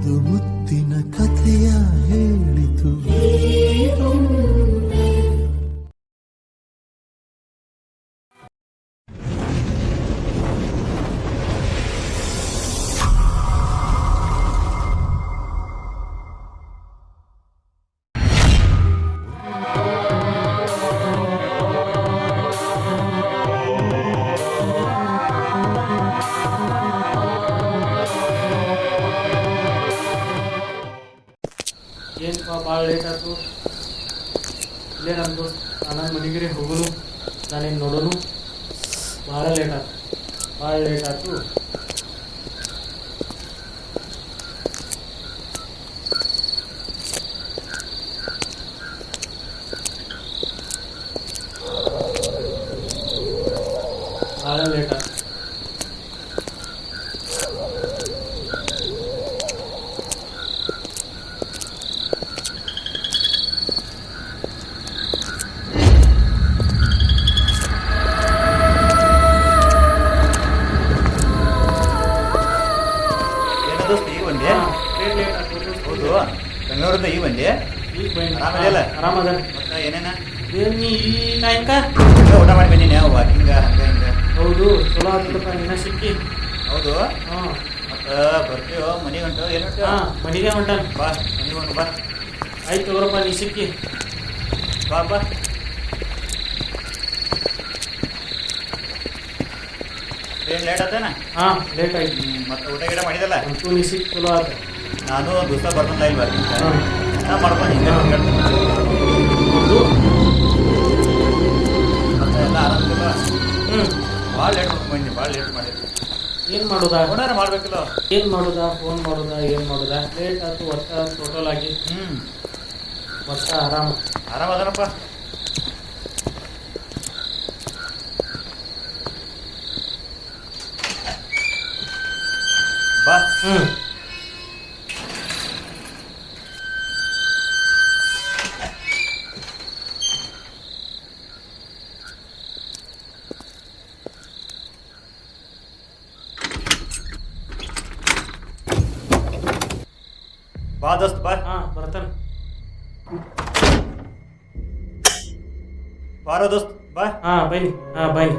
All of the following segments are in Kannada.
ಒಂದು ಮುತ್ತಿನ ಕಥೆಯ ಹೇಳಿತು. ಏನಪ್ಪ ಭಾಳ ಲೇಟ್ ಆಯ್ತು. ಇಲ್ಲೇ ನಮ್ಮ ದೋಸ್ತ ಆನಂದ್ ಮನೆಗಿರಿ ಹೋಗೋನು, ನಾನೇನು ನೋಡೋನು. ಭಾಳ ಲೇಟ್ ಆಯ್ತು. ಭಾಳ ಲೇಟ್ ಆಯ್ತು. ಹೌದು, ಬೆಂಗಳೂರಿಂದ ಈಗ ಬಂದೆ. ಆರಾಮದಿಲ್ಲ? ಆರಾಮದ. ಮತ್ತೆ ಏನೇನ ನೀ ಈ ಟೈಮ್ಕ ಊಟ ಮಾಡಿ ಬಂದೀನಿ. ವಾಕಿಂಗ ಹಂಗ ಹಿಂಗ. ಹೌದು, ಚಲೋ ಆಗ್ತದಪ್ಪ ನಿನ್ನ ಸಿಕ್ಕಿ. ಹೌದು, ಹಾಂ ಮತ್ತೆ ಬರ್ತೀವೋ ಮನೆಗೆ ಹೊಂಟು? ಏನು ಹೊಂಟು? ಹಾಂ ಮನೆಗೆ ಹೊಂಟಾನ. ಬಾ ಮನೆಗೆ ಹೊಂಟು ಬಾ. ಆಯ್ತು ತಗೋರಪ್ಪ, ನೀ ಸಿಕ್ಕಿ ಬಾ ಬಾ. ಏನು ಲೇಟ್ ಆತೇನ? ಹಾಂ ಲೇಟ್ ಆಯ್ತು. ಮತ್ತೆ ಊಟ ಗಿಡ ಮಾಡಿದಲ್ಲ? ಅಂತೂ ನೀ ಸಿಕ್ಕಿ ಚಲೋ ಆಯ್ತು. ನಾನು ದಿವಸ ಬರ್ತಾನಲ್ಲ ಇಲ್ಲಿ ಬರ್ತೀನಿ. ಹಾಂ ನಾ ಮಾಡ್ಕೊಂಡು ಹಿಂಗೆ ಹೌದು. ಮತ್ತೆ ಎಲ್ಲ ಆರಾಮಿಲ್ಲ? ಹ್ಞೂ ಭಾಳ ಲೇಟ್ ಮಾಡ್ಕೊಂಡು ಬಂದಿ. ಭಾಳ ಲೇಟ್ ಮಾಡಿದ್ವಿ. ಏನು ಮಾಡೋದಾ? ಓನಾರ ಮಾಡ್ಬೇಕಿಲ್ಲ. ಏನು ಮಾಡೋದಾ? ಫೋನ್ ಮಾಡೋದಾ? ಏನು ಮಾಡೋದಾ? ಲೇಟ್ ಆಯ್ತು. ಒಟ್ಟ ಟೋಟಲ್ ಆಗಿ ಒಟ್ಟ ಆರಾಮದನಪ್ಪ. ಬಾ. ಬಾ ದೋಸ್ತ್ ಬಾ. ಹಾಂ ಬರ್ತಾನೆ. ಬಾರೋ ದೋಸ್ತ್ ಬಾ. ಹಾಂ ಬನ್ನಿ. ಹಾಂ ಬನ್ನಿ.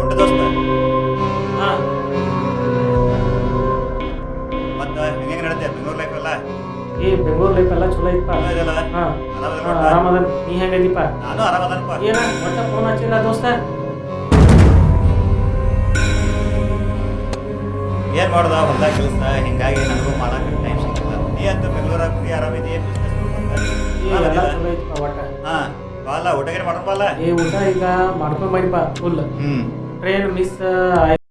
ಉಂಟು ದೋಸ್ತ. ಹಾಂ ಮತ್ತೆ ಹೆಂಗೆ ನಡೀತೆ ಬೆಂಗಳೂರು ಲೈಫ್ ಎಲ್ಲ? ಬೆಂಗಳೂರು ಲೈಫ್ ಎಲ್ಲ ಚಲೋ ಐತಪ್ಪ. ಇದೆಲ್ಲ ಹಾಂ ಆರಾಮದ? ಆರಾಮದ. ನೀ ಹೆಂಗದೀಪ? ನಾನು ಆರಾಮದನಪ್ಪ. ಏನ ಒಟ್ಟ ಫೋನ್ ಹಚ್ಚಿಲ್ಲ ದೋಸ್ತ? ಏನು ಮಾಡೋದ ಹೊಲ್ದಾಗ ಕೆಲಸ, ಹಿಂಗಾಗಿ ನನಗೂ ಮಾಡಕ್ಕೆ ಟೈಮ್ ಸಿಕ್ಕಿಲ್ಲ. ನೀ ಅಂತೂ ಬೆಂಗಳೂರಾಗ ಫ್ರೀ ಆರಾಮಿದೆಯೇ? ಎಲ್ಲ ಚಲೋ ಐತಪ್ಪ ಒಟ್ಟ. ಹಾಂ ಬಾಲ ಊಟ ಗಿಡ ಮಾಡೋಣ ಬಾಲ. ಊಟ ಈಗ ಮಾಡ್ಕೊಂಡ್ ಬನ್ನಿಪ್ಪ ಫುಲ್. ಟ್ರೈನ್ ಮಿಸ್ ಆಯ್ತು.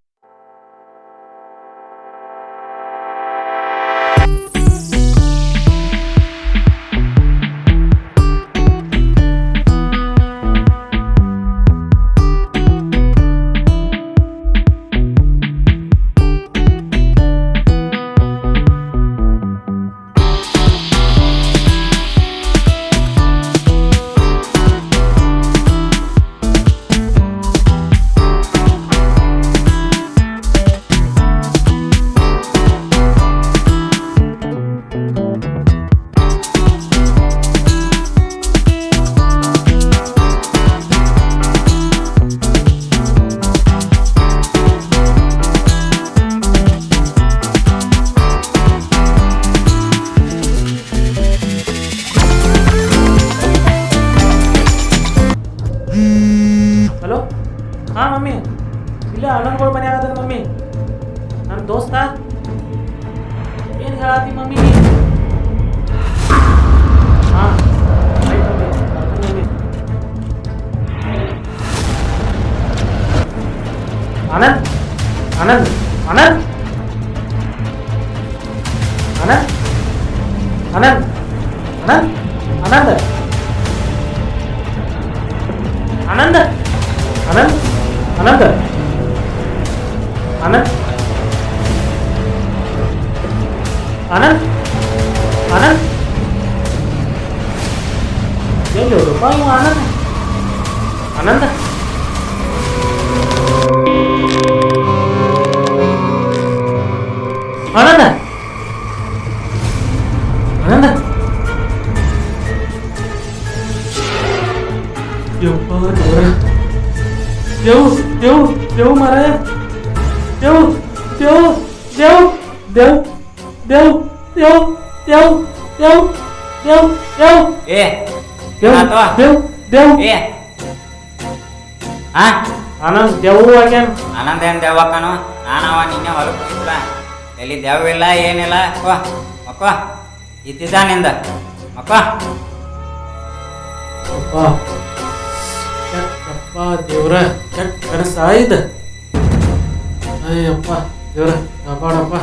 ಹಲೋ. ಹಾಂ ಮಮ್ಮಿ, ಇಲ್ಲೇ ಅಣ್ಣನ್ಗಳು ಮನೆ ಆಗದ ಮಮ್ಮಿ. ನನ್ನ ದೋಸ್ತ ಏನು ಹೇಳತ್ತಿ ಮಮ್ಮಿ? ಹಾಂ ಆಯ್ತು ಮಮ್ಮಿ, ಬರ್ತೀನಿ ಮಮ್ಮಿ. ಆನಂದ್ ಆನಂದ್ ಆನಂದ್ ಆನಂದ್ ಆನಂದ್ ಆನಂದ್ ಆನಂದ್ ಆನಂದ್ ಆನಂದ್ ಆನಂದ್ ಆನಂದ್ ಆನಂದ್ ಆನಂದ್ ಎಲ್ಲಿ ರೂಪಾಯಿ ಆನಂದ್ ಆನಂದ್ ಆನಂದ್ ಯಪ್ಪ ದೇವ್ರ ದೇವ್ ದೇವ್ ದೇವ್ ಮಾರಾಯ ದೇವ್ ದೇವ್ ದೇವ್ ದೇವ್ ದೇವ್ ದೇವ್ ದೇವ್ ದೇವ್ ದೇವ್ ದೇವ್ ಏ ದೇವ್ ಏನಾತೋ? ದೇವ್ ದೇವ್ ಏ ಹಾ ಆನಂದ್ ದೇವ್ ಆಗ್ಯಾನ ಆನಂದ ಏನ್ ದೇವಕ್ಕನು ನಾನವ ನಿನ್ನೆ ಹೊಲಕ್ಕೆ ಹೋಗಿಲ್ಲ ಎಲ್ಲಿ ದೇವಿಲ್ಲ ಏನಿಲ್ಲ ಮಕ್ಕೋ ಇದ್ದಿದ್ದ ನಿಂದ ಮಕ್ಕೋ ಯಪ್ಪ ಯಪ್ಪ ದೇವ್ರ ಕೆಟ್ಟ ಕನಸ ಇದು ಅಯ್ಯಪ್ಪ ದೇವ್ರ ಕಾಪಾಡಪ್ಪ